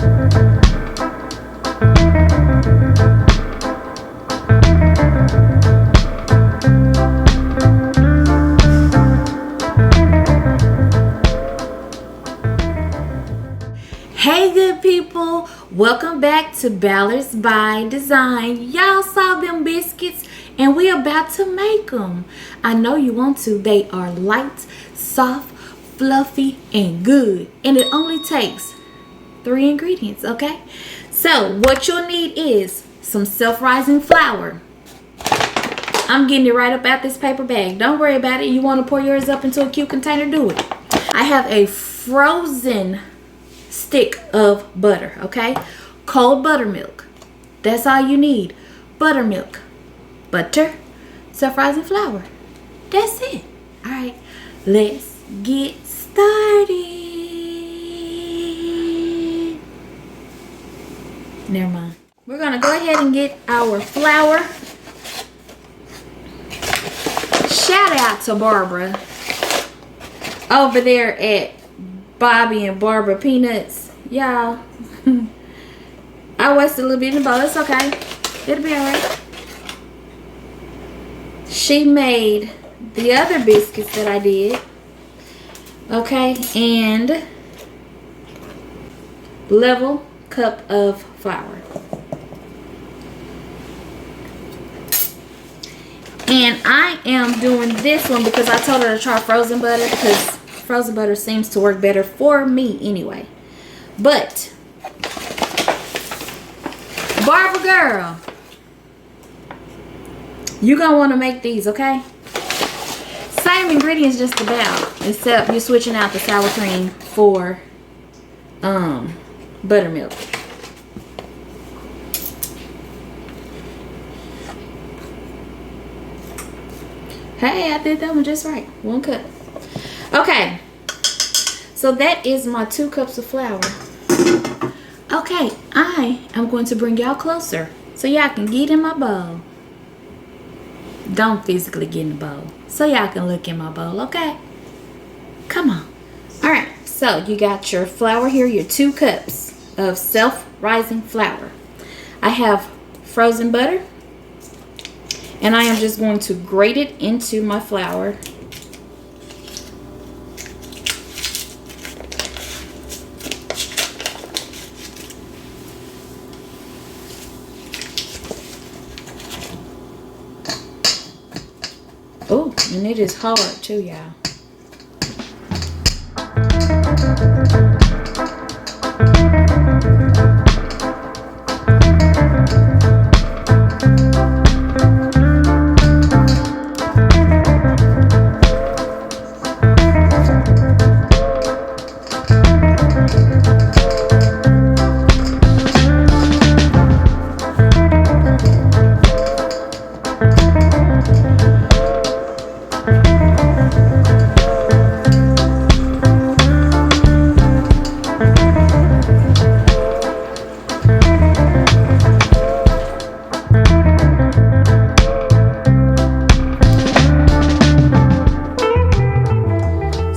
Hey good people, welcome back to Ballards by Design. Y'all saw them biscuits and we about to make them. I know you want to. They are light, soft, fluffy, and good. And it only takes 3 ingredients, okay? So what you'll need is some self-rising flour. I'm getting it right up out this paper bag. Don't worry about it. You want to pour yours up into a cute container, do it. I have a frozen stick of butter, okay? Cold buttermilk. That's all you need. Buttermilk, butter, self-rising flour. That's it. All right, let's get started. Never mind. We're gonna go ahead and get our flour. Shout out to Barbara over there at Bobby and Barbara Peanuts. Y'all, I wasted a little bit in the bowl. It's okay. It'll be alright. She made the other biscuits that I did. Okay, and level cup of flour. And I am doing this one because I told her to try frozen butter because frozen butter seems to work better for me anyway. But Barbara girl, you gonna want to make these, okay? Same ingredients just about, except you're switching out the sour cream for buttermilk. Hey, I did that one just right. 1 cup. Okay, so that is my 2 cups of flour. Okay, I am going to bring y'all closer so y'all can get in my bowl. Don't physically get in the bowl, so y'all can look in my bowl, okay? Come on. All right, so you got your flour here, your 2 cups of self-rising flour. I have frozen butter, and I am just going to grate it into my flour. Oh, and it is hard too, y'all.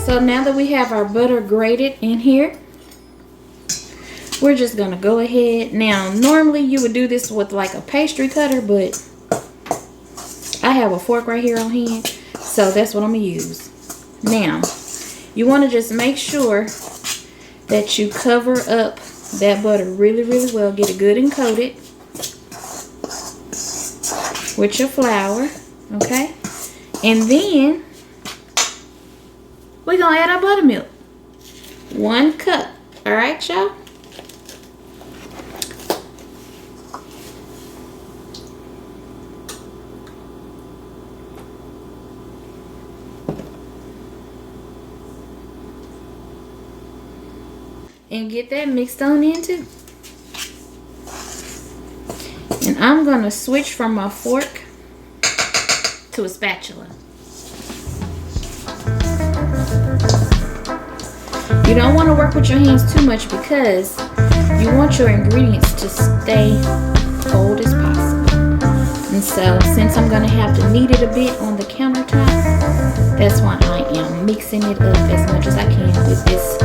So now that we have our butter grated in here, we're just gonna go ahead. Now, normally you would do this with like a pastry cutter, but I have a fork right here on hand, so that's what I'm gonna use. Now, you wanna just make sure that you cover up that butter really, really well. Get it good and coated with your flour, okay? And then we're gonna add our buttermilk. 1 cup. All right, y'all? And get that mixed on in too. And I'm gonna switch from my fork to a spatula. You don't want to work with your hands too much because you want your ingredients to stay cold as possible. And so since I'm going to have to knead it a bit on the countertop, that's why I am mixing it up as much as I can with this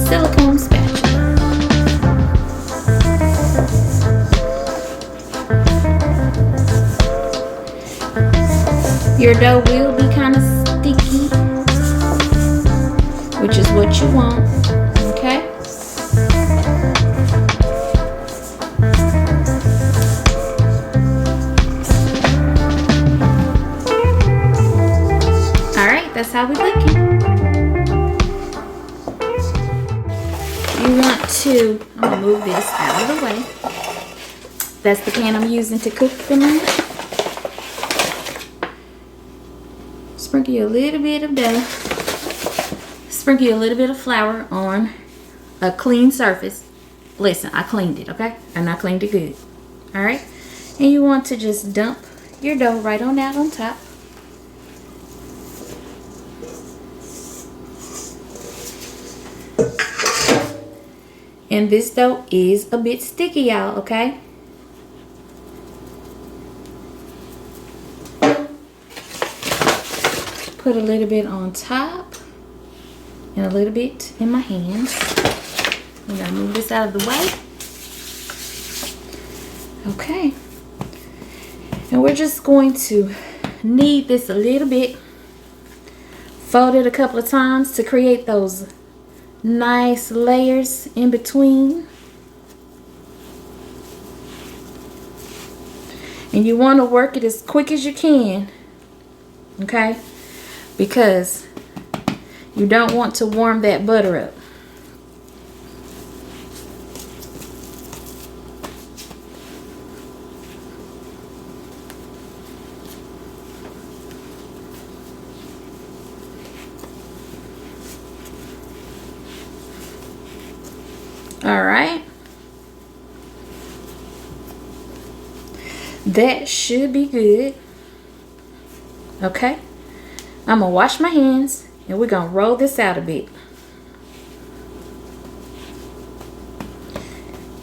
silicone spatula. Your dough will be kind of sticky, which is what you want, okay? Alright, that's how we looking. You want to, I'm gonna move this out of the way. That's the pan I'm using to cook them in. Sprinkle you a little bit of dough. Sprinkle you a little bit of flour on a clean surface. Listen, I cleaned it, okay? And I cleaned it good. Alright? And you want to just dump your dough right on out on top. And this dough is a bit sticky, y'all, okay? Put a little bit on top and a little bit in my hands. I'm gonna move this out of the way. Okay. And we're just going to knead this a little bit. Fold it a couple of times to create those nice layers in between. And you want to work it as quick as you can, okay? Because you don't want to warm that butter up. All right. That should be good. Okay. I'm gonna wash my hands and we're gonna roll this out a bit.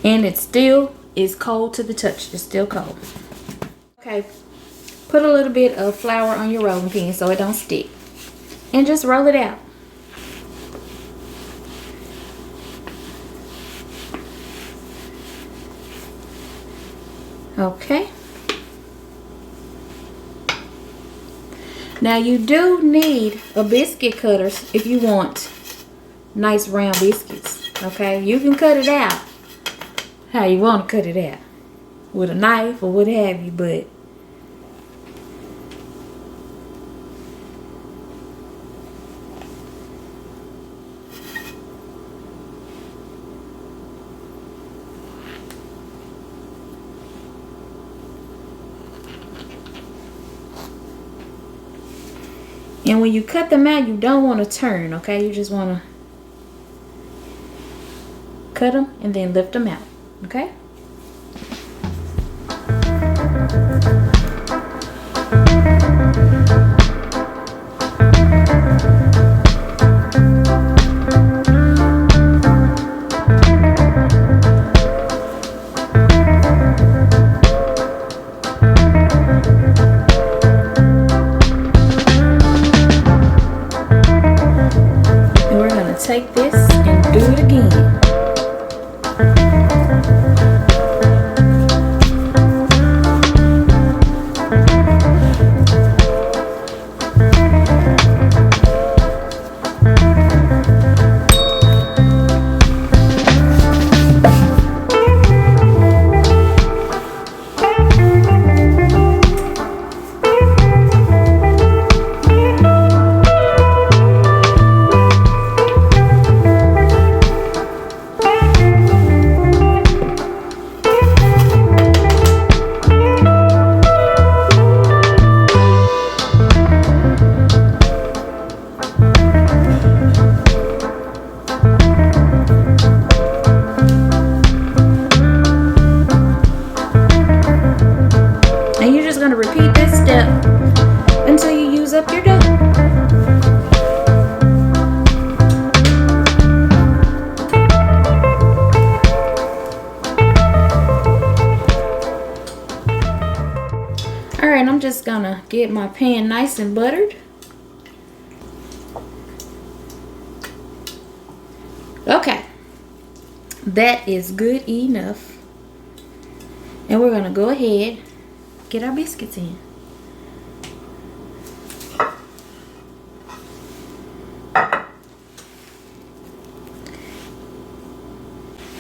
And it still is cold to the touch. It's still cold. Okay. Put a little bit of flour on your rolling pin so it don't stick. And just roll it out. Okay. Now you do need a biscuit cutter if you want nice round biscuits. Okay, you can cut it out how you want to cut it out, with a knife or what have you, but and when you cut them out, you don't want to turn, okay? You just want to cut them and then lift them out, okay? Take this and do it again. Alright, I'm just gonna get my pan nice and buttered. Okay, that is good enough. And we're gonna go ahead, get our biscuits in.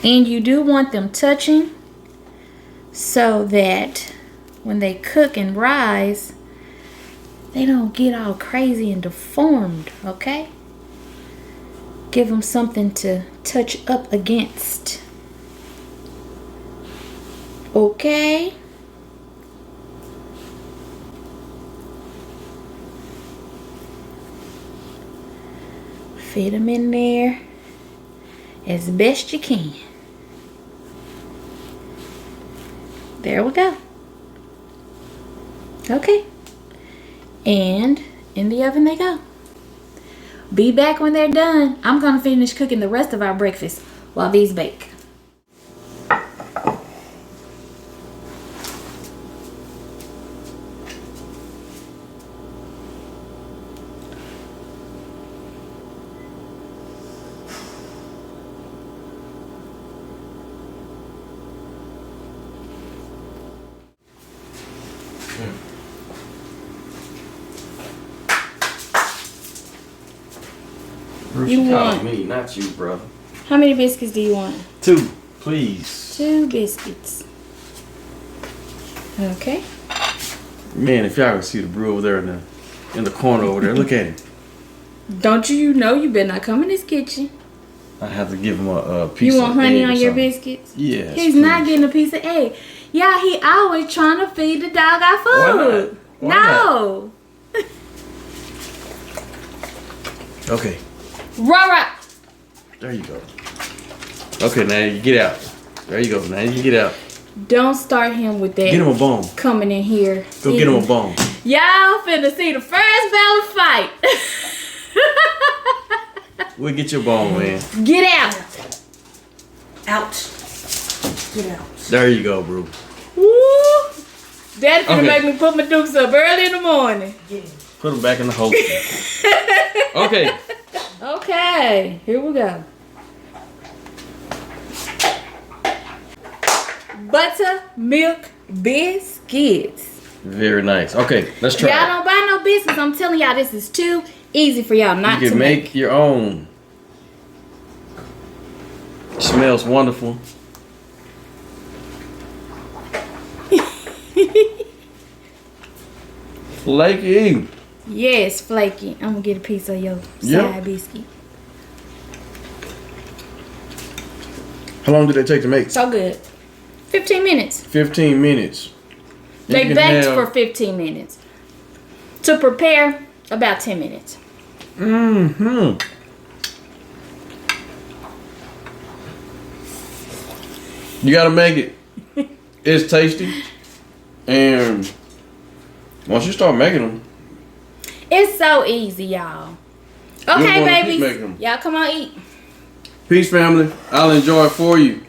And you do want them touching so that when they cook and rise, they don't get all crazy and deformed, okay? Give them something to touch up against. Okay? Fit them in there as best you can. There we go. Okay. And in the oven they go. Be back when they're done. I'm gonna finish cooking the rest of our breakfast while these bake. Bruce, You you want- called me, not you, brother. How many biscuits do you want? 2, please. 2 biscuits. Okay. Man, if y'all could see the brew over there in the corner over there, look at him. Don't you know you better not come in this kitchen? I have to give him a piece of You want honey egg or on your something. biscuits? Yes. He's not getting a piece of egg. Yeah, he always trying to feed the dog our food. Why No. Okay, Rah. there you go. Okay, now you get out. There you go. Now you get out. Don't start him with that. Get him a bone. Coming in here. Go get him a bone. Y'all finna see the first battle fight. We'll get your bone, man. Get out. Out. Get out. There you go, bro. Woo. Daddy finna Okay. make me put my dukes up early in the morning. Yeah. Put him back in the holster. Okay. Okay, here we go. Buttermilk biscuits. Very nice. Okay, let's try Y'all it. don't buy no biscuits. I'm telling y'all, this is too easy for y'all not You to can make. make your own. Smells wonderful. Flaky. Yes, Flaky. I'm gonna get a piece of your Yep. side biscuit. How long did they take to make? So good. 15 minutes. 15 minutes. They You can baked have- for 15 minutes. To prepare, about 10 minutes. Mm-hmm. You gotta make it. It's tasty. And once you start making them, It's so easy, y'all. You'll Okay, wanna keep babies. making 'em. Y'all come on eat. peace, family. I'll enjoy it for you.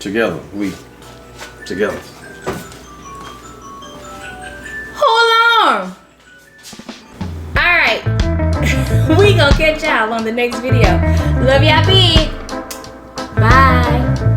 Together, we together. Hold on. Alright. We gonna catch y'all on the next video. Love y'all big. Bye.